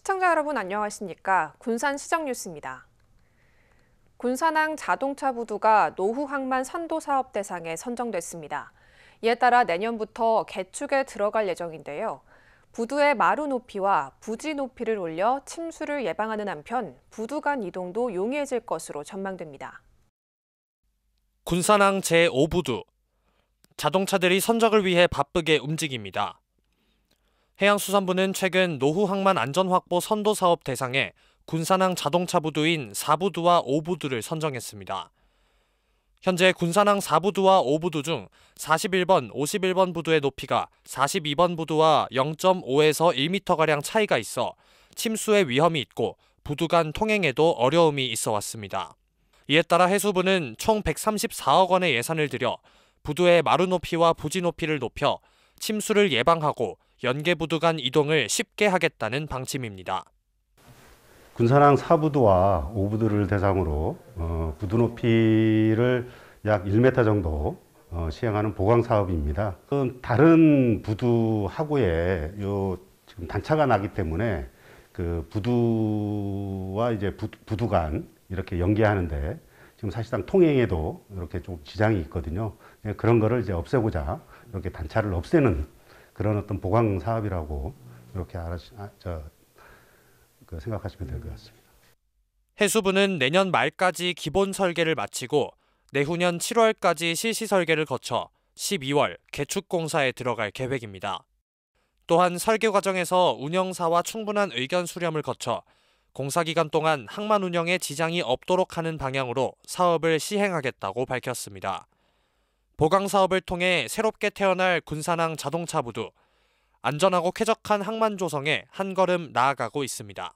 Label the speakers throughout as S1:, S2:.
S1: 시청자 여러분 안녕하십니까? 군산시정 뉴스입니다. 군산항 자동차 부두가 노후 항만 선도 사업 대상에 선정됐습니다. 이에 따라 내년부터 개축에 들어갈 예정인데요. 부두의 마루 높이와 부지 높이를 올려 침수를 예방하는 한편 부두 간 이동도 용이해질 것으로 전망됩니다.
S2: 군산항 제5부두. 자동차들이 선적을 위해 바쁘게 움직입니다. 해양수산부는 최근 노후 항만 안전 확보 선도 사업 대상에 군산항 자동차 부두인 4부두와 5부두를 선정했습니다. 현재 군산항 4부두와 5부두 중 41번, 51번 부두의 높이가 42번 부두와 0.5에서 1m가량 차이가 있어 침수의 위험이 있고 부두 간 통행에도 어려움이 있어 왔습니다. 이에 따라 해수부는 총 134억 원의 예산을 들여 부두의 마루 높이와 부지 높이를 높여 침수를 예방하고 연계 부두 간 이동을 쉽게 하겠다는 방침입니다.
S3: 군산항 4부두와 5부두를 대상으로 부두 높이를 약 1m 정도 시행하는 보강 사업입니다. 다른 부두하고의 지금 단차가 나기 때문에 그 부두와 이제 부두 간 이렇게 연계하는데 지금 사실상 통행에도 이렇게 좀 지장이 있거든요. 그런 거를 이제 없애고자 이렇게 단차를 없애는 그런 어떤 보강 사업이라고 이렇게 생각하시면 될 것 같습니다.
S2: 해수부는 내년 말까지 기본 설계를 마치고 내후년 7월까지 실시 설계를 거쳐 12월 개축 공사에 들어갈 계획입니다. 또한 설계 과정에서 운영사와 충분한 의견 수렴을 거쳐 공사 기간 동안 항만 운영에 지장이 없도록 하는 방향으로 사업을 시행하겠다고 밝혔습니다. 보강 사업을 통해 새롭게 태어날 군산항 자동차 부두, 안전하고 쾌적한 항만 조성에 한 걸음 나아가고 있습니다.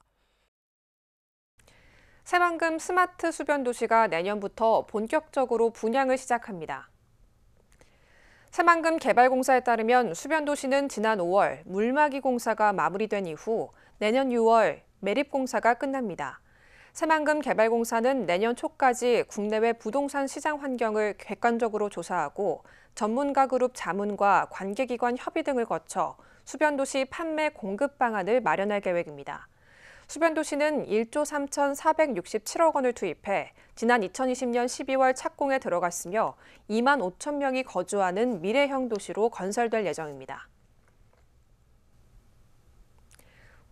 S1: 새만금 스마트 수변 도시가 내년부터 본격적으로 분양을 시작합니다. 새만금 개발공사에 따르면 수변 도시는 지난 5월 물막이 공사가 마무리된 이후 내년 6월 매립 공사가 끝납니다. 새만금 개발공사는 내년 초까지 국내외 부동산 시장 환경을 객관적으로 조사하고 전문가 그룹 자문과 관계기관 협의 등을 거쳐 수변도시 판매 공급 방안을 마련할 계획입니다. 수변도시는 1조 3,467억 원을 투입해 지난 2020년 12월 착공에 들어갔으며 2만 5천 명이 거주하는 미래형 도시로 건설될 예정입니다.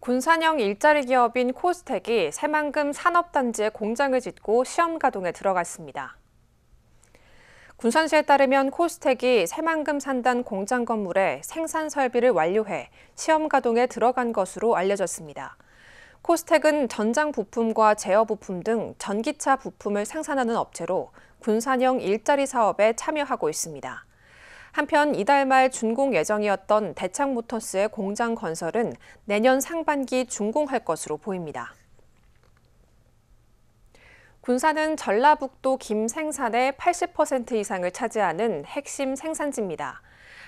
S1: 군산형 일자리 기업인 코스텍이 새만금 산업단지에 공장을 짓고 시험 가동에 들어갔습니다. 군산시에 따르면 코스텍이 새만금 산단 공장 건물에 생산 설비를 완료해 시험 가동에 들어간 것으로 알려졌습니다. 코스텍은 전장 부품과 제어 부품 등 전기차 부품을 생산하는 업체로 군산형 일자리 사업에 참여하고 있습니다. 한편 이달 말 준공 예정이었던 대창모터스의 공장 건설은 내년 상반기 준공할 것으로 보입니다. 군산은 전라북도 김 생산의 80% 이상을 차지하는 핵심 생산지입니다.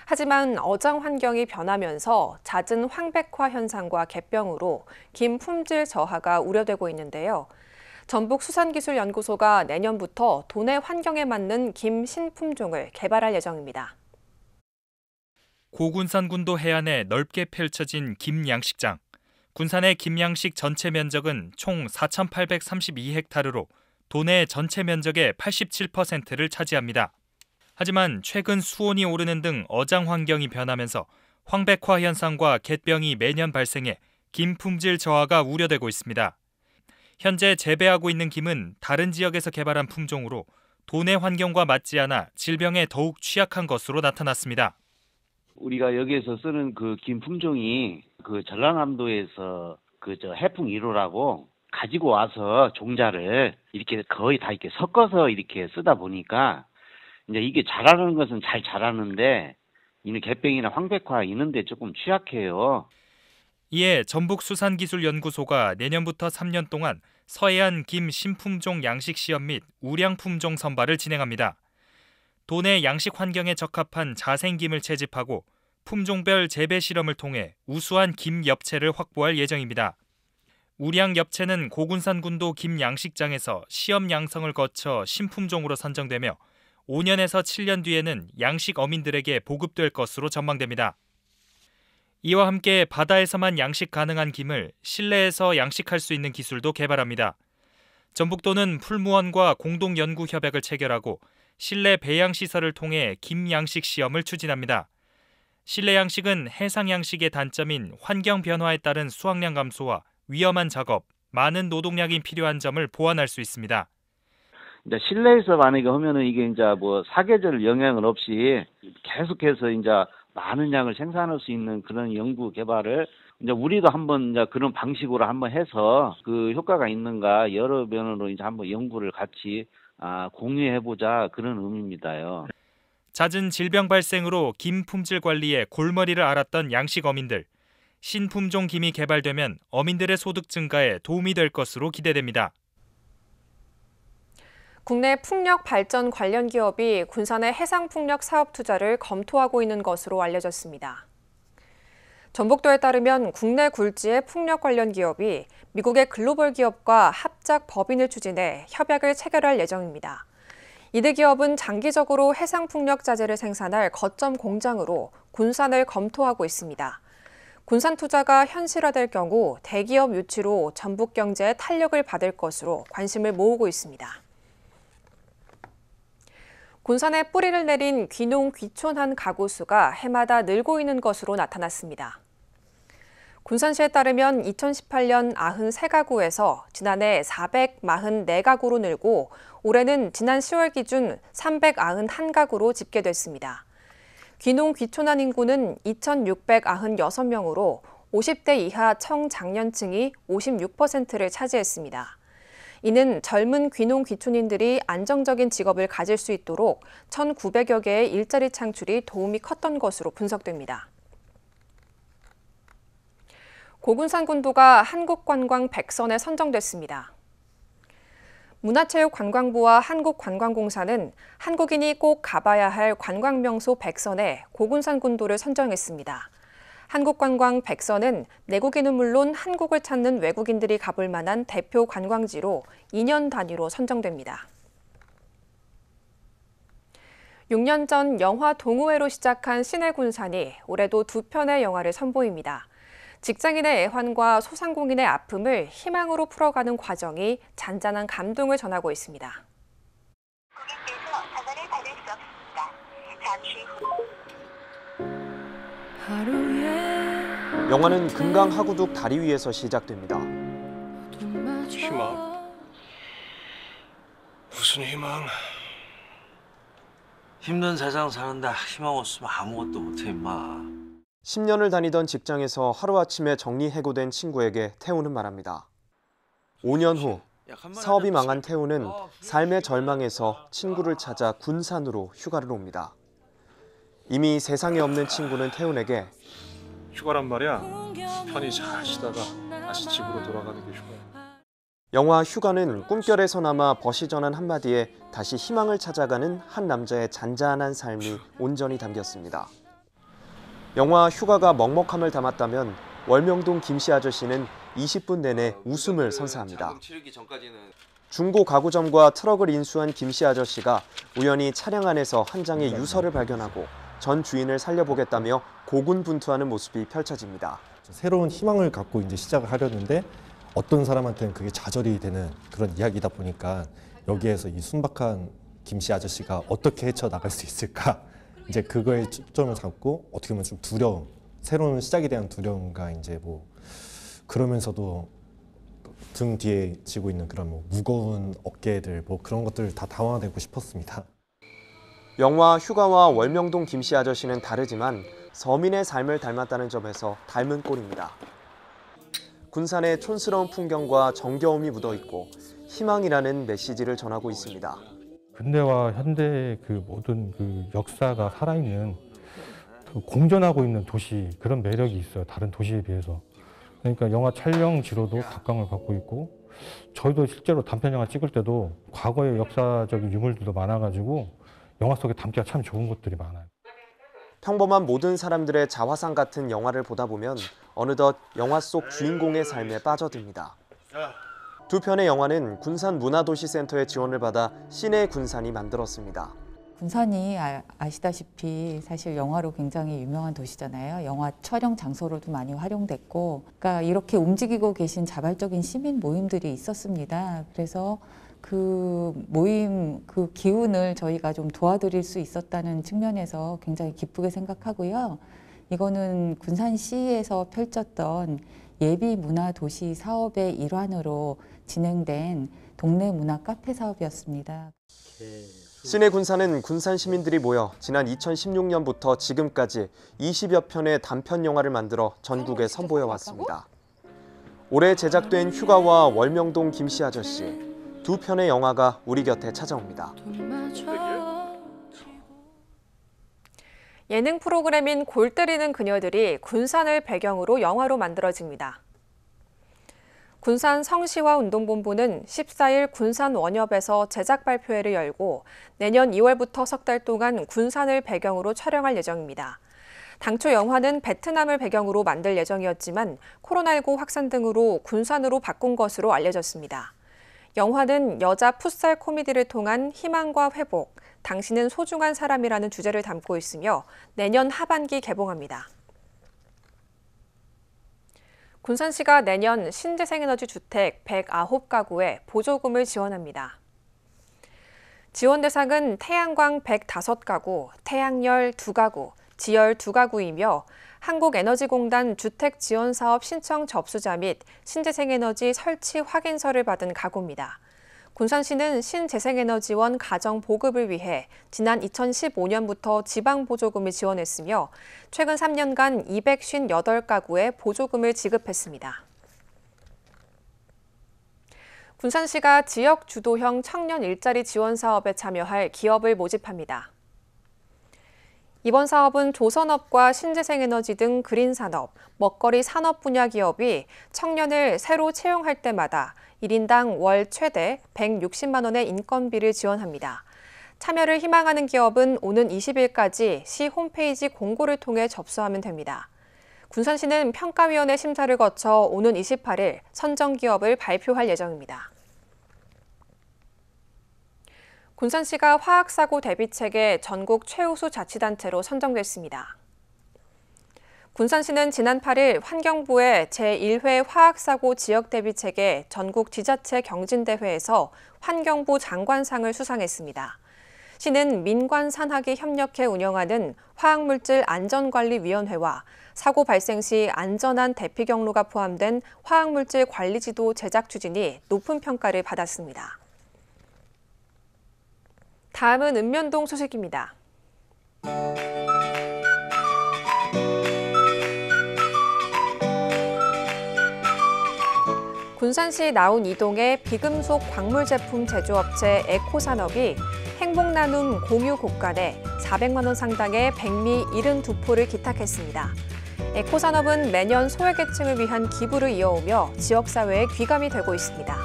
S1: 하지만 어장 환경이 변하면서 잦은 황백화 현상과 갯병으로 김 품질 저하가 우려되고 있는데요. 전북수산기술연구소가 내년부터 도내 환경에 맞는 김 신품종을 개발할 예정입니다.
S4: 고군산군도 해안에 넓게 펼쳐진 김 양식장. 군산의 김 양식 전체 면적은 총 4,832헥타르로 도내 전체 면적의 87%를 차지합니다. 하지만 최근 수온이 오르는 등 어장 환경이 변하면서 황백화 현상과 갯병이 매년 발생해 김 품질 저하가 우려되고 있습니다. 현재 재배하고 있는 김은 다른 지역에서 개발한 품종으로 도내 환경과 맞지 않아 질병에 더욱 취약한 것으로 나타났습니다.
S5: 우리가 여기에서 쓰는 그 김 품종이 그 전라남도에서 해풍 1호라고 가지고 와서 종자를 이렇게 거의 다 이렇게 섞어서 이렇게 쓰다 보니까 이제 이게 자라는 것은 잘 자라는데 이는 갯병이나 황백화 이런데 조금 취약해요.
S4: 이에 전북수산기술연구소가 내년부터 3년 동안 서해안 김 신품종 양식 시험 및 우량 품종 선발을 진행합니다. 도내 양식 환경에 적합한 자생김을 채집하고 품종별 재배 실험을 통해 우수한 김 엽채를 확보할 예정입니다. 우량 엽채는 고군산군도 김 양식장에서 시험 양성을 거쳐 신품종으로 선정되며 5년에서 7년 뒤에는 양식 어민들에게 보급될 것으로 전망됩니다. 이와 함께 바다에서만 양식 가능한 김을 실내에서 양식할 수 있는 기술도 개발합니다. 전북도는 풀무원과 공동 연구 협약을 체결하고 실내 배양 시설을 통해 김 양식 시험을 추진합니다. 실내 양식은 해상 양식의 단점인 환경 변화에 따른 수확량 감소와 위험한 작업, 많은 노동량이 필요한 점을 보완할 수 있습니다.
S5: 이제 실내에서 만약에 하면은 이게 이제 뭐 사계절 영향은 없이 계속해서 이제 많은 양을 생산할 수 있는 그런 연구 개발을 이제 우리도 한번 이제 그런 방식으로 한번 해서 그 효과가 있는가 여러 면으로 이제 한번 연구를 같이 공유해보자 그런 의미입니다요.
S4: 잦은 질병 발생으로 김 품질 관리에 골머리를 앓았던 양식 어민들. 신품종 김이 개발되면 어민들의 소득 증가에 도움이 될 것으로 기대됩니다.
S1: 국내 풍력 발전 관련 기업이 군산의 해상풍력 사업 투자를 검토하고 있는 것으로 알려졌습니다. 전북도에 따르면 국내 굴지의 풍력 관련 기업이 미국의 글로벌 기업과 합작 법인을 추진해 협약을 체결할 예정입니다. 이들 기업은 장기적으로 해상풍력 자재를 생산할 거점 공장으로 군산을 검토하고 있습니다. 군산 투자가 현실화될 경우 대기업 유치로 전북 경제에 탄력을 받을 것으로 관심을 모으고 있습니다. 군산에 뿌리를 내린 귀농 귀촌한 가구 수가 해마다 늘고 있는 것으로 나타났습니다. 군산시에 따르면 2018년 93가구에서 지난해 444가구로 늘고 올해는 지난 10월 기준 391가구로 집계됐습니다. 귀농 귀촌한 인구는 2,696명으로 50대 이하 청장년층이 56%를 차지했습니다. 이는 젊은 귀농 귀촌인들이 안정적인 직업을 가질 수 있도록 1,900여 개의 일자리 창출이 도움이 컸던 것으로 분석됩니다. 고군산군도가 한국관광 100선에 선정됐습니다. 문화체육관광부와 한국관광공사는 한국인이 꼭 가봐야 할 관광명소 100선에 고군산군도를 선정했습니다. 한국관광 100선은 내국인은 물론 한국을 찾는 외국인들이 가볼 만한 대표 관광지로 2년 단위로 선정됩니다. 6년 전 영화 동호회로 시작한 시내군산이 올해도 2편의 영화를 선보입니다. 직장인의 애환과 소상공인의 아픔을 희망으로 풀어가는 과정이 잔잔한 감동을 전하고 있습니다.
S6: 고객께서 전화를 받을 수 없습니다. 잠시 후.
S7: 영화는 금강 하구둑 다리 위에서 시작됩니다.
S8: 희망? 무슨 희망?
S9: 힘든 세상 사는데 희망 없으면 아무것도 못해 임마.
S7: 10년을 다니던 직장에서 하루아침에 정리해고된 친구에게 태우는 말합니다. 5년 후 사업이 망한 태우는 삶의 절망에서 친구를 찾아 군산으로 휴가를 옵니다. 이미 세상에 없는 친구는 태훈에게
S8: 휴가란 말이야. 편히 잘 쉬다가 다시 집으로 돌아가는 게 휴가야.
S7: 영화 휴가는 꿈결에서나마 벗이 전한 한마디에 다시 희망을 찾아가는 한 남자의 잔잔한 삶이 온전히 담겼습니다. 영화 휴가가 먹먹함을 담았다면 월명동 김씨 아저씨는 20분 내내 웃음을 선사합니다. 중고 가구점과 트럭을 인수한 김씨 아저씨가 우연히 차량 안에서 한 장의 유서를 발견하고 전 주인을 살려보겠다며 고군분투하는 모습이 펼쳐집니다.
S10: 새로운 희망을 갖고 이제 시작을 하려는데 어떤 사람한테는 그게 좌절이 되는 그런 이야기다 보니까 여기에서 이 순박한 김씨 아저씨가 어떻게 헤쳐나갈 수 있을까? 이제 그거에 초점을 잡고 어떻게 보면 좀 두려움, 새로운 시작에 대한 두려움과 이제 뭐 그러면서도 등 뒤에 지고 있는 그런 뭐 무거운 어깨들 뭐 그런 것들 다 담아내고 싶었습니다.
S7: 영화 휴가와 월명동 김씨 아저씨는 다르지만 서민의 삶을 닮았다는 점에서 닮은 꼴입니다. 군산의 촌스러운 풍경과 정겨움이 묻어있고 희망이라는 메시지를 전하고 있습니다.
S11: 근대와 현대의 그 모든 그 역사가 살아있는 공존하고 있는 도시, 그런 매력이 있어요. 다른 도시에 비해서. 그러니까 영화 촬영지로도 각광을 받고 있고 저희도 실제로 단편 영화 찍을 때도 과거의 역사적인 유물들도 많아가지고 영화 속에 담기가 참 좋은 것들이 많아요.
S7: 평범한 모든 사람들의 자화상 같은 영화를 보다 보면 어느덧 영화 속 주인공의 삶에 빠져듭니다. 두 편의 영화는 군산 문화도시센터의 지원을 받아 시내 군산이 만들었습니다.
S12: 군산이 아시다시피 사실 영화로 굉장히 유명한 도시잖아요. 영화 촬영 장소로도 많이 활용됐고, 그러니까 이렇게 움직이고 계신 자발적인 시민 모임들이 있었습니다. 그래서 그 모임, 그 기운을 저희가 좀 도와드릴 수 있었다는 측면에서 굉장히 기쁘게 생각하고요. 이거는 군산시에서 펼쳤던 예비 문화 도시 사업의 일환으로 진행된 동네 문화 카페 사업이었습니다.
S7: 시내 군산은 군산 시민들이 모여 지난 2016년부터 지금까지 20여 편의 단편 영화를 만들어 전국에 선보여 왔습니다. 올해 제작된 휴가와 월명동 김씨 아저씨, 두 편의 영화가 우리 곁에 찾아옵니다.
S1: 예능 프로그램인 골 때리는 그녀들이 군산을 배경으로 영화로 만들어집니다. 군산 성시화운동본부는 14일 군산 원협에서 제작 발표회를 열고 내년 2월부터 석 달 동안 군산을 배경으로 촬영할 예정입니다. 당초 영화는 베트남을 배경으로 만들 예정이었지만 코로나19 확산 등으로 군산으로 바꾼 것으로 알려졌습니다. 영화는 여자 풋살 코미디를 통한 희망과 회복, 당신은 소중한 사람이라는 주제를 담고 있으며 내년 하반기 개봉합니다. 군산시가 내년 신재생에너지 주택 109가구에 보조금을 지원합니다. 지원 대상은 태양광 105가구, 태양열 2가구, 지열 2가구이며 한국에너지공단 주택지원사업 신청 접수자 및 신재생에너지 설치 확인서를 받은 가구입니다. 군산시는 신재생에너지원 가정 보급을 위해 지난 2015년부터 지방보조금을 지원했으며 최근 3년간 258가구에 보조금을 지급했습니다. 군산시가 지역 주도형 청년 일자리 지원 사업에 참여할 기업을 모집합니다. 이번 사업은 조선업과 신재생에너지 등 그린산업, 먹거리 산업 분야 기업이 청년을 새로 채용할 때마다 1인당 월 최대 160만 원의 인건비를 지원합니다. 참여를 희망하는 기업은 오는 20일까지 시 홈페이지 공고를 통해 접수하면 됩니다. 군산시는 평가위원회 심사를 거쳐 오는 28일 선정 기업을 발표할 예정입니다. 군산시가 화학사고 대비체계 전국 최우수 자치단체로 선정됐습니다. 군산시는 지난 8일 환경부의 제1회 화학사고 지역대비체계 전국 지자체 경진대회에서 환경부 장관상을 수상했습니다. 시는 민관산학이 협력해 운영하는 화학물질안전관리위원회와 사고 발생 시 안전한 대피 경로가 포함된 화학물질 관리지도 제작 추진이 높은 평가를 받았습니다. 다음은 읍면동 소식입니다. 군산시 나운 이동의 비금속 광물 제품 제조업체 에코산업이 행복나눔 공유 곡간에 400만 원 상당의 백미 72포를 기탁했습니다. 에코산업은 매년 소외계층을 위한 기부를 이어오며 지역사회에 귀감이 되고 있습니다.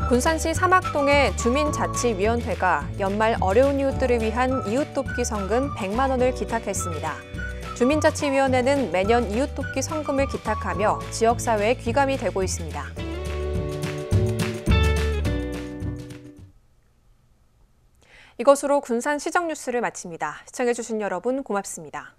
S1: 군산시 사막동의 주민자치위원회가 연말 어려운 이웃들을 위한 이웃돕기 성금 100만 원을 기탁했습니다. 주민자치위원회는 매년 이웃돕기 성금을 기탁하며 지역사회에 귀감이 되고 있습니다. 이것으로 군산 시정 뉴스를 마칩니다. 시청해주신 여러분 고맙습니다.